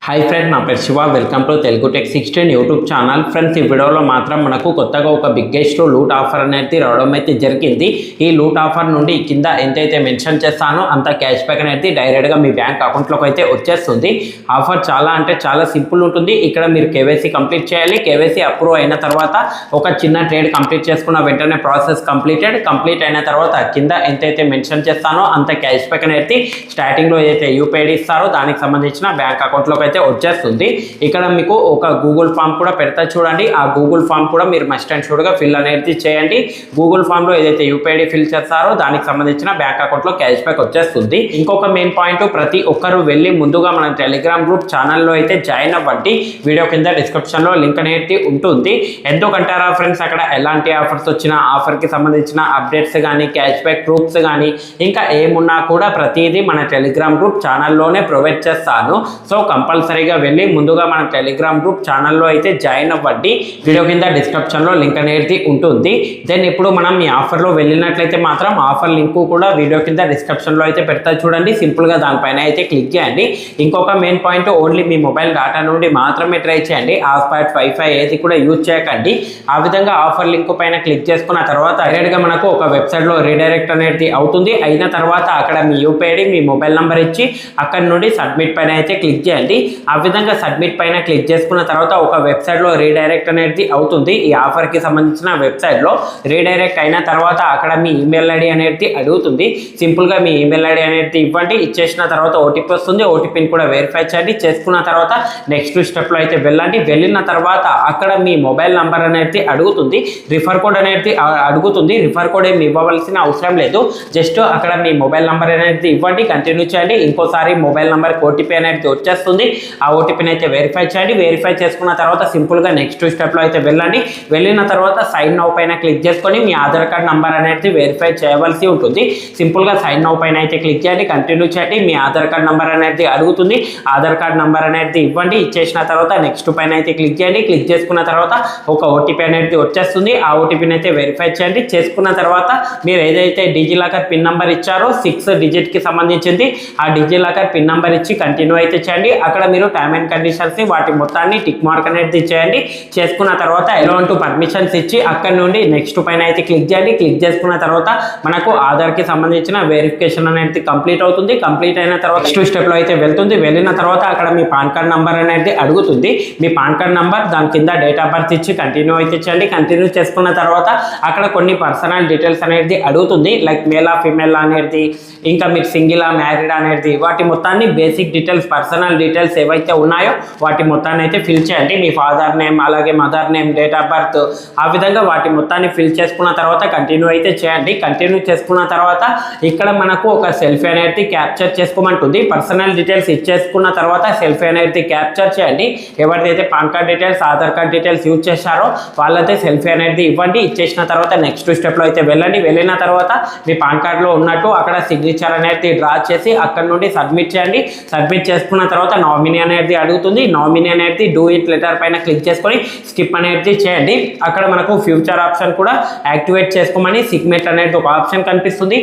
Hi friend, నా పేరు Shiva. Welcome to Telugu tech 16 YouTube channel. Friends, ఈ వీడియోలో మాత్రం మనకు కొత్తగా ఒక బిగ్గెస్ట్ లూట్ ఆఫర్ అనేది రావడం అయితే జరిగింది. ఈ లూట్ ఆఫర్ నుండి కింద ఎంతైతే మెన్షన్ చేస్తానో అంత క్యాష్ బ్యాక్ అనేది డైరెక్ట్గా మీ బ్యాంక్ అకౌంట్లోకి అయితే వచ్చేస్తుంది. ఆఫర్ చాలా అంటే చాలా సింపుల్ ఉంటుంది. ఇక్కడ మీరు కేవైసీ కంప్లీట్ చేయాలి. కేవైసీ అప్రూవ్ అయిన తర్వాత ఒక చిన్న ట్రేడ్ కంప్లీట్ చేసుకున్న వెంటనే ప్రాసెస్ కంప్లీట్ అయిన తర్వాత కింద ఎంతైతే మెన్షన్ చేస్తానో అంత క్యాష్ బ్యాక్ అనేది స్టార్టింగ్లో ఏదైతే యూపీఐడి ఇస్తారో దానికి సంబంధించిన బ్యాంక్ అకౌంట్లోకి అయితే వచ్చేస్తుంది. ఇక్కడ మీకు ఒక గూగుల్ ఫామ్ కూడా పెడతా చూడండి. ఆ గూగుల్ ఫామ్ కూడా మీరు మస్ట్ అండ్ షూర్గా ఫిల్ అనేది చేయండి. గూగుల్ ఫామ్ లో ఏదైతే యూపీఐడి ఫిల్ చేస్తారో దానికి సంబంధించిన బ్యాంక్ అకౌంట్ లో క్యాష్ బ్యాక్ వచ్చేస్తుంది. ఇంకొక మెయిన్ పాయింట్, ప్రతి ఒక్కరు వెళ్ళి ముందుగా మన టెలిగ్రామ్ గ్రూప్ ఛానల్లో అయితే జాయిన్ అవ్వండి. వీడియో కింద డిస్క్రిప్షన్ లో లింక్ అనేది ఉంటుంది. ఎందుకంటారా ఫ్రెండ్స్, అక్కడ ఎలాంటి ఆఫర్స్ వచ్చినా ఆఫర్ కి సంబంధించిన అప్డేట్స్ కానీ క్యాష్ బ్యాక్ ప్రూఫ్స్ కానీ ఇంకా ఏమున్నా కూడా ప్రతిదీ మన టెలిగ్రామ్ గ్రూప్ ఛానల్లోనే ప్రొవైడ్ చేస్తాను. సో కంపల్సరీగా వెళ్ళి ముందుగా మన టెలిగ్రామ్ గ్రూప్ ఛానల్లో అయితే జాయిన్ అవ్వండి. వీడియో కింద డిస్క్రిప్షన్లో లింక్ అనేది ఉంటుంది. దెన్ ఇప్పుడు మనం ఈ ఆఫర్లో వెళ్ళినట్లయితే మాత్రం ఆఫర్ లింక్ కూడా వీడియో కింద డిస్క్రిప్షన్లో అయితే పెడతా చూడండి. సింపుల్గా దానిపైన అయితే క్లిక్ చేయండి. ఇంకొక మెయిన్ పాయింట్, ఓన్లీ మీ మొబైల్ డేటా నుండి మాత్రమే ట్రై చేయండి. హాట్స్పాట్ వైఫై ఏది కూడా యూజ్ చేయకండి. ఆ విధంగా ఆఫర్ లింక్ పైన క్లిక్ చేసుకున్న తర్వాత డైరెక్ట్గా మనకు ఒక వెబ్సైట్లో రీడైరెక్ట్ అనేది అవుతుంది. అయిన తర్వాత అక్కడ మీ యూపీఐడి మీ మొబైల్ నెంబర్ ఇచ్చి అక్కడ నుండి సబ్మిట్ పైన అయితే క్లిక్ చేయండి. ఆ విధంగా సబ్మిట్ పైన క్లిక్ చేసుకున్న తర్వాత ఒక వెబ్సైట్లో రీడైరెక్ట్ అనేది అవుతుంది. ఈ ఆఫర్కి సంబంధించిన వెబ్సైట్లో రీడైరెక్ట్ అయిన తర్వాత అక్కడ మీ ఈమెయిల్ ఐడి అనేది అడుగుతుంది. సింపుల్గా మీ ఈమెయిల్ ఐడి అనేది ఇవ్వండి. ఇచ్చేసిన తర్వాత ఓటీపీ వస్తుంది. ఓటీపీని కూడా వెరిఫై చేయండి. చేసుకున్న తర్వాత నెక్స్ట్ స్టెప్లో అయితే వెళ్ళండి. వెళ్ళిన తర్వాత అక్కడ మీ మొబైల్ నంబర్ అనేది అడుగుతుంది. రిఫర్ కోడ్ అనేది అడుగుతుంది. రిఫర్ కోడ్ ఏమి ఇవ్వవలసిన అవసరం లేదు. జస్ట్ అక్కడ మీ మొబైల్ నంబర్ అనేది ఇవ్వండి. కంటిన్యూ చేయండి. ఇంకోసారి మొబైల్ నంబర్కి ఓటీపీ అనేది వచ్చేస్తుంది. ఆ ఓటీపీని అయితే వెరిఫై చేయండి. వెరిఫై చేసుకున్న తర్వాత సింపుల్గా నెక్స్ట్ స్టెప్లో అయితే వెళ్ళండి. వెళ్ళిన తర్వాత సైన్ నౌ పైన క్లిక్ చేసుకొని మీ ఆధార్ కార్డ్ నంబర్ అనేది వెరిఫై చేయవలసి ఉంటుంది. సింపుల్గా సైన్ నౌ పైన అయితే క్లిక్ చేయండి. కంటిన్యూ చేయండి. మీ ఆధార్ కార్డ్ నంబర్ అనేది అడుగుతుంది. ఆధార్ కార్డ్ నంబర్ అనేది ఇవ్వండి. ఇచ్చేసిన తర్వాత నెక్స్ట్ పైన అయితే క్లిక్ చేయండి. క్లిక్ చేసుకున్న తర్వాత ఒక ఓటీపీ అనేది వచ్చేస్తుంది. ఆ ఓటీపీని అయితే వెరిఫై చేయండి. చేసుకున్న తర్వాత మీరు ఏదైతే డిజిలాకర్ పిన్ నంబర్ ఇచ్చారో 6 డిజిట్కి సంబంధించింది ఆ డిజిలాకర్ పిన్ నంబర్ ఇచ్చి కంటిన్యూ అయితే చేయండి. అక్కడ మీరు టైమ్ అండ్ కండిషన్స్ వాటి మొత్తాన్ని టిక్ మార్క్ అనేది చేయండి. చేసుకున్న తర్వాత అలౌ టు పర్మిషన్స్ ఇచ్చి అక్కడ నుండి నెక్స్ట్ పైన అయితే క్లిక్ చేయండి. క్లిక్ చేసుకున్న తర్వాత మనకు ఆధార్కి సంబంధించిన వెరిఫికేషన్ అనేది కంప్లీట్ అవుతుంది. కంప్లీట్ అయిన తర్వాత నెక్స్ట్ స్టెప్లో అయితే వెళ్తుంది. వెళ్ళిన తర్వాత అక్కడ మీ పాన్ కార్డ్ నంబర్ అనేది అడుగుతుంది. మీ పాన్ కార్డ్ నంబర్ దాని కింద డేట్ ఆఫ్ బర్త్ ఇచ్చి కంటిన్యూ అయితే చేయండి. కంటిన్యూ చేసుకున్న తర్వాత అక్కడ కొన్ని పర్సనల్ డీటెయిల్స్ అనేది అడుగుతుంది. లైక్ మేలా ఫీమేల్ అనేది, ఇంకా మీరు సింగిలా మ్యారీడ్ అనేది, వాటి మొత్తాన్ని బేసిక్ డీటెయిల్స్ పర్సనల్ డీటెయిల్స్ ఏవైతే ఉన్నాయో వాటి మొత్తాన్ని అయితే ఫిల్ చేయండి. మీ ఫాదర్ నేమ్ అలాగే mother name date of birth ఆ విధంగా వాటి మొత్తాన్ని ఫిల్ చేసుకున్న తర్వాత కంటిన్యూ అయితే చేయండి. కంటిన్యూ చేసుకున్న తర్వాత ఇక్కడ మనకు ఒక సెల్ఫీ అనేది క్యాప్చర్ చేసుకోమంటుంది. పర్సనల్ డీటెయిల్స్ ఇచ్చేసుకున్న తర్వాత సెల్ఫీ అనేది క్యాప్చర్ చేయండి. ఎవరిదైతే PAN card details Aadhaar card details use చేశారో వాళ్ళైతే సెల్ఫీ అనేది ఇవ్వండి. ఇచ్చేసిన తర్వాత నెక్స్ట్ స్టెప్లో అయితే వెళ్ళండి. వెళ్ళిన తర్వాత మీ పాన్ కార్డ్లో ఉన్నట్టు అక్కడ సిగ్నేచర్ అనేది డ్రా చేసి అక్కడ నుండి సబ్మిట్ చేయండి. సబ్మిట్ చేసుకున్న తర్వాత నామినీ అనేది అడుగుతుంది. నామినీ అనేది డూ ఇట్ లెటర్ పైన క్లిక్ చేసుకొని స్కిప్ అనేది చేయండి. అక్కడ మనకు ఫ్యూచర్ ఆప్షన్ కూడా యాక్టివేట్ చేసుకోమని సిగ్నేచర్ అనేది ఒక ఆప్షన్ కనిపిస్తుంది.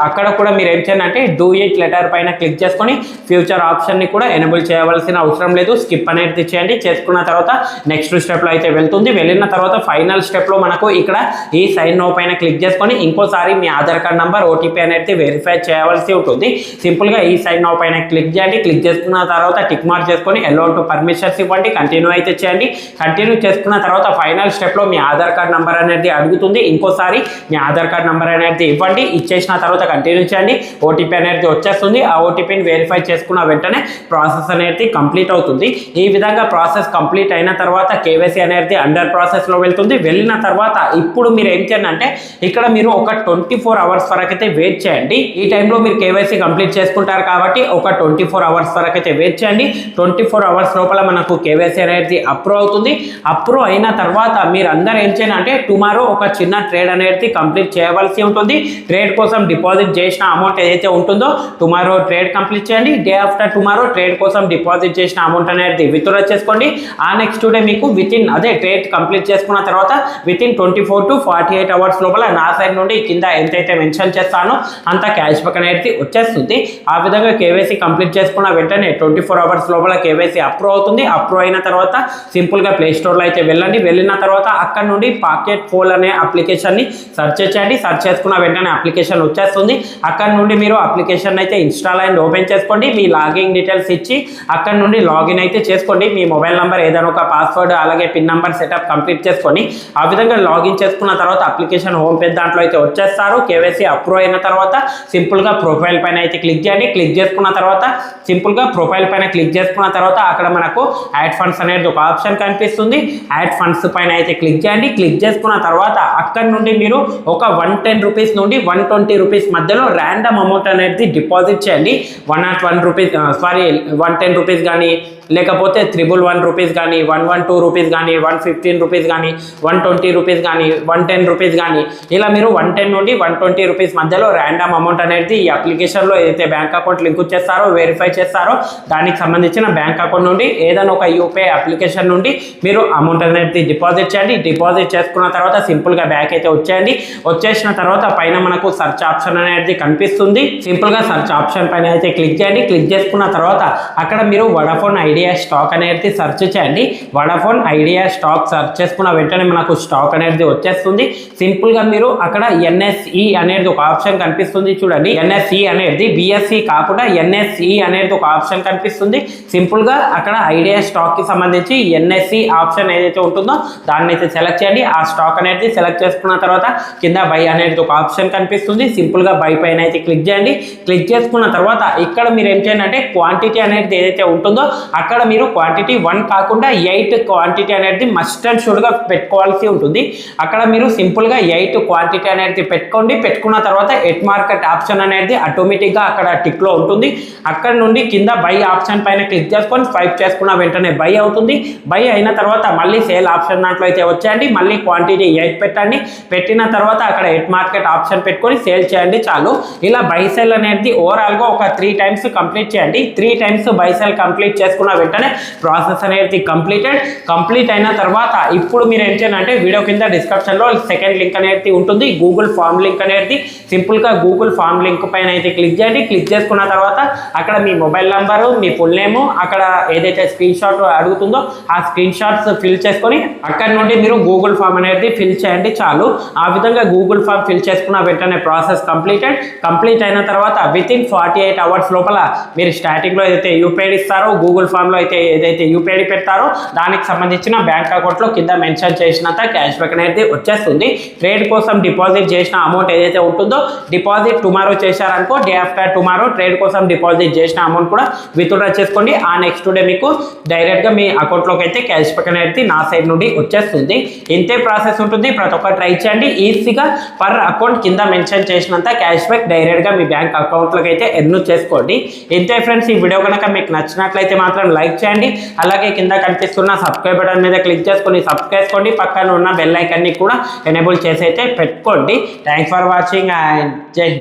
అక్కడ కూడా మీరు ఏం చేయండి అంటే డూ ఇట్ లెటర్ పైన క్లిక్ చేసుకొని ఫ్యూచర్ ఆప్షన్ని కూడా ఎనేబుల్ చేయవలసిన అవసరం లేదు. స్కిప్ అనేది చేయండి. చేసుకున్న తర్వాత నెక్స్ట్ స్టెప్లో అయితే వెళ్తుంది. వెళ్ళిన తర్వాత ఫైనల్ స్టెప్లో మనకు ఇక్కడ ఈ సైన్ నౌ పైన క్లిక్ చేసుకొని ఇంకోసారి మీ ఆధార్ కార్డ్ నంబర్ ఓటీపీ అనేది వెరిఫై చేయవలసి ఉంటుంది. సింపుల్గా ఈ సైన్ నౌ పైన క్లిక్ చేయండి. క్లిక్ చేసుకున్న తర్వాత టిక్ మార్క్ చేసుకొని అలౌ టు పర్మిషన్స్ ఇవ్వండి. కంటిన్యూ అయితే చేయండి. కంటిన్యూ చేసుకున్న తర్వాత ఫైనల్ స్టెప్లో మీ ఆధార్ కార్డ్ నంబర్ అనేది అడుగుతుంది. ఇంకోసారి మీ ఆధార్ కార్డ్ నంబర్ అనేది ఇవ్వండి. ఇచ్చేసిన తర్వాత కంటిన్యూ చేయండి. ఓటీపీ అనేది వచ్చేస్తుంది. ఆ ఓటీపీని వెరిఫై చేసుకున్న వెంటనే ప్రాసెస్ అనేది కంప్లీట్ అవుతుంది. ఈ విధంగా ప్రాసెస్ కంప్లీట్ అయిన తర్వాత కేవైసీ అనేది అండర్ ప్రాసెస్లో వెళ్తుంది. వెళ్ళిన తర్వాత ఇప్పుడు మీరు ఏం చేయండి అంటే ఇక్కడ మీరు ఒక 24 అవర్స్ వరకు అయితే వెయిట్ చేయండి. ఈ టైంలో మీరు కేవైసీ కంప్లీట్ చేసుకుంటారు కాబట్టి ఒక 24 అవర్స్ వరకు అయితే వెయిట్ చేయండి. 24 అవర్స్ లోపల మనకు కేవైసీ అనేది అప్రూవ్ అవుతుంది. అప్రూవ్ అయిన తర్వాత మీరు అందరూ ఏం చేయాలి అంటే టుమారో ఒక చిన్న ట్రేడ్ అనేది కంప్లీట్ చేయవలసి ఉంటుంది. ట్రేడ్ కోసం డిపాజిట్ చేసిన అమౌంట్ ఏదైతే ఉంటుందో టుమారో ట్రేడ్ కంప్లీట్ చేయండి. డే ఆఫ్టర్ టుమారో ట్రేడ్ కోసం డిపాజిట్ చేసిన అమౌంట్ అనేది విత్డ్రా చేసుకోండి. ఆ నెక్స్ట్ డే మీకు అదే ట్రేడ్ కంప్లీట్ చేసుకున్న తర్వాత వితిన్ 24 to 48 అవర్స్ లోపల నా సైడ్ నుండి కింద ఎంతైతే మెన్షన్ చేస్తానో అంత క్యాష్ బ్యాక్ అనేది వచ్చేస్తుంది. ఆ విధంగా కేవైసీ కంప్లీట్ చేసుకున్న వెంటనే 24 అవర్స్ లోపల కేవైసీ అప్రూవ్ అవుతుంది. అప్రూవ్ అయిన తర్వాత సింపుల్గా ప్లే స్టోర్లో అయితే వెళ్ళండి. వెళ్ళిన తర్వాత అక్కడ నుండి పాకెట్ ఫోల్ అనే అప్లికేషన్ని సెర్చ్ చేయండి. సెర్చ్ చేసుకున్న వెంటనే అప్లికేషన్ వచ్చేస్తుంది. అక్కడ నుండి మీరు అప్లికేషన్ అయితే ఇన్స్టాల్ అండ్ ఓపెన్ చేసుకోండి. మీ లాగిన్ డీటెయిల్స్ ఇచ్చి అక్కడ నుండి లాగిన్ అయితే చేసుకోండి. మీ మొబైల్ నెంబర్ ఏదైనా ఒక పాస్వర్డ్ అలాగే పిన్ నెంబర్ సెటప్ కంప్లీట్ చేసుకొని ఆ విధంగా లాగిన్ చేసుకున్న తర్వాత అప్లికేషన్ హోమ్ పేజ్ దాంట్లో అయితే వచ్చేస్తారు. కేవైసీ అప్రూవ్ అయిన తర్వాత సింపుల్గా ప్రొఫైల్ పైన అయితే క్లిక్ చేయండి. క్లిక్ చేసుకున్న తర్వాత సింపుల్గా ప్రొఫైల్ పైన క్లిక్ చేసుకున్న తర్వాత అక్కడ మనకు యాడ్ ఫండ్స్ అనేది ఒక ఆప్షన్ కనిపిస్తుంది. యాడ్ ఫండ్స్ పైన అయితే క్లిక్ చేయండి. క్లిక్ చేసుకున్న తర్వాత అక్కడ నుండి మీరు ఒక 110 రూపీస్ నుండి 120 రూపీస్ మధ్యలో ర్యాండమ్ అమౌంట్ అనేది డిపాజిట్ చేయండి. 101 రూపీస్ 110 రూపీస్ కానీ లేకపోతే 111 రూపీస్ కానీ 112 రూపీస్ కానీ 115 రూపీస్ కానీ 120 రూపీస్ కానీ 110 రూపీస్ కానీ ఇలా మీరు 110 నుండి 120 రూపీస్ మధ్యలో ర్యాండమ్ అమౌంట్ అనేది ఈ అప్లికేషన్లో ఏదైతే బ్యాంక్ అకౌంట్ లింక్ చేస్తారో వెరిఫై చేస్తారో దానికి సంబంధించిన బ్యాంక్ అకౌంట్ నుండి ఏదైనా ఒక యూపీఐ అప్లికేషన్ నుండి మీరు అమౌంట్ అనేది డిపాజిట్ చేయండి. డిపాజిట్ చేసుకున్న తర్వాత సింపుల్గా బ్యాక్ అయితే వచ్చేయండి. వచ్చేసిన తర్వాత పైన మనకు సర్చ్ ఆప్షన్ అనేది కనిపిస్తుంది. సింపుల్గా సర్చ్ ఆప్షన్ పైన అయితే క్లిక్ చేయండి. క్లిక్ చేసుకున్న తర్వాత అక్కడ మీరు వడాఫోన్ ఐడియా స్టాక్ అనేది సెర్చ్ చేయండి. వడాఫోన్ ఐడియా స్టాక్ సెర్చ్ చేసుకున్న వెంటనే మనకు స్టాక్ అనేది వచ్చేస్తుంది. సింపుల్గా మీరు అక్కడ ఎన్ఎస్ఈ అనేది ఒక ఆప్షన్ కనిపిస్తుంది చూడండి. ఎన్ఎస్ఈ అనేది బిఎస్సి కాకుండా ఎన్ఎస్ఈ అనేది ఒక ఆప్షన్ కనిపిస్తుంది. సింపుల్గా అక్కడ ఐడియా స్టాక్ కి సంబంధించి ఎన్ఎస్ఈ ఆప్షన్ ఏదైతే ఉంటుందో దాన్ని అయితే సెలెక్ట్ చేయండి. ఆ స్టాక్ అనేది సెలెక్ట్ చేసుకున్న తర్వాత కింద బై అనేది ఒక ఆప్షన్ కనిపిస్తుంది. సింపుల్గా బై పైన అయితే క్లిక్ చేయండి. క్లిక్ చేసుకున్న తర్వాత ఇక్కడ మీరు ఏం చేయండి అంటే క్వాంటిటీ అనేది ఏదైతే ఉంటుందో అక్కడ మీరు క్వాంటిటీ 1 కాకుండా 8 క్వాంటిటీ అనేది మస్ట్ అండ్ షుడ్గా పెట్టుకోవాల్సి ఉంటుంది. అక్కడ మీరు సింపుల్గా 8 క్వాంటిటీ అనేది పెట్టుకోండి. పెట్టుకున్న తర్వాత ఎట్ మార్కెట్ ఆప్షన్ అనేది ఆటోమేటిక్గా అక్కడ టిక్లో ఉంటుంది. అక్కడ నుండి కింద బై ఆప్షన్ పైన క్లిక్ చేసుకొని స్వైప్ చేసుకున్న వెంటనే బై అవుతుంది. బై అయిన తర్వాత మళ్ళీ సేల్ ఆప్షన్ దాంట్లో అయితే వచ్చేయండి. మళ్ళీ క్వాంటిటీ 8 పెట్టండి. పెట్టిన తర్వాత అక్కడ ఎట్ మార్కెట్ ఆప్షన్ పెట్టుకొని సేల్ చేయండి చాలు. ఇలా బై సేల్ అనేది ఓవరాల్గా ఒక 3 టైమ్స్ కంప్లీట్ చేయండి. 3 టైమ్స్ బై సేల్ కంప్లీట్ చేసుకున్న వెంటనే ప్రాసెస్ అనేది కంప్లీట్ అయిన తర్వాత ఇప్పుడు మీరు ఏం చేయాలంటే వీడియో కింద డిస్క్రిప్షన్లో సెకండ్ లింక్ అనేది ఉంటుంది. గూగుల్ ఫామ్ లింక్ అనేది సింపుల్గా గూగుల్ ఫామ్ లింక్ పైన అయితే క్లిక్ చేయండి. క్లిక్ చేసుకున్న తర్వాత అక్కడ మీ మొబైల్ నంబరు మీ ఫుల్ నేము అక్కడ ఏదైతే స్క్రీన్ షాట్ అడుగుతుందో ఆ స్క్రీన్ షాట్స్ ఫిల్ చేసుకొని అక్కడ నుండి మీరు గూగుల్ ఫామ్ అనేది ఫిల్ చేయండి చాలు. ఆ విధంగా గూగుల్ ఫామ్ ఫిల్ చేసుకున్న వెంటనే ప్రాసెస్ కంప్లీట్ అయిన తర్వాత వితిన్ 48 అవర్స్ లోపల మీరు స్టార్టింగ్లో ఏదైతే యూపీఐ ఇస్తారో గూగుల్ ఫామ్లో అయితే ఏదైతే యూపీఐ పెడతారో దానికి సంబంధించిన బ్యాంక్ అకౌంట్లో కింద మెన్షన్ చేసినంత క్యాష్ బ్యాక్ అనేది వచ్చేస్తుంది. ట్రేడ్ కోసం డిపాజిట్ చేసిన అమౌంట్ ఏదైతే ఉంటుందో డిపాజిట్ టుమారో చేశారనుకో డే ఆఫ్టర్ టుమారో ట్రేడ్ కోసం డిపాజిట్ చేసిన అమౌంట్ కూడా విత్డ్రా చేసుకోండి. ఆ నెక్స్ట్ డే మీకు డైరెక్ట్గా మీ అకౌంట్లోకి అయితే క్యాష్ బ్యాక్ అనేది నా సైడ్ నుండి వచ్చేస్తుంది. ఇంతే ప్రాసెస్ ఉంటుంది. ప్రతి ఒక్క ట్రై చేయండి. ఈజీగా పర్ అకౌంట్ కింద మెన్షన్ చేసినంత క్యాష్ బ్యాక్ డైరెక్ట్గా మీ బ్యాంక్ అకౌంట్లోకి అయితే ఎర్న్ చేసుకోండి. ఇంతే ఫ్రెండ్స్, ఈ వీడియో కనుక మీకు నచ్చినట్లయితే మాత్రం లైక్ చేయండి. అలాగే కింద కనిపిస్తున్న సబ్స్క్రైబ్ బటన్ మీద క్లిక్ చేసుకొని సబ్స్క్రైబ్ చేసుకోండి. పక్కన ఉన్న బెల్ ఐకాన్ని కూడా ఎనేబుల్ చేసి అయితే పెట్టుకోండి. థ్యాంక్స్ ఫర్ వాచింగ్ అండ్ జై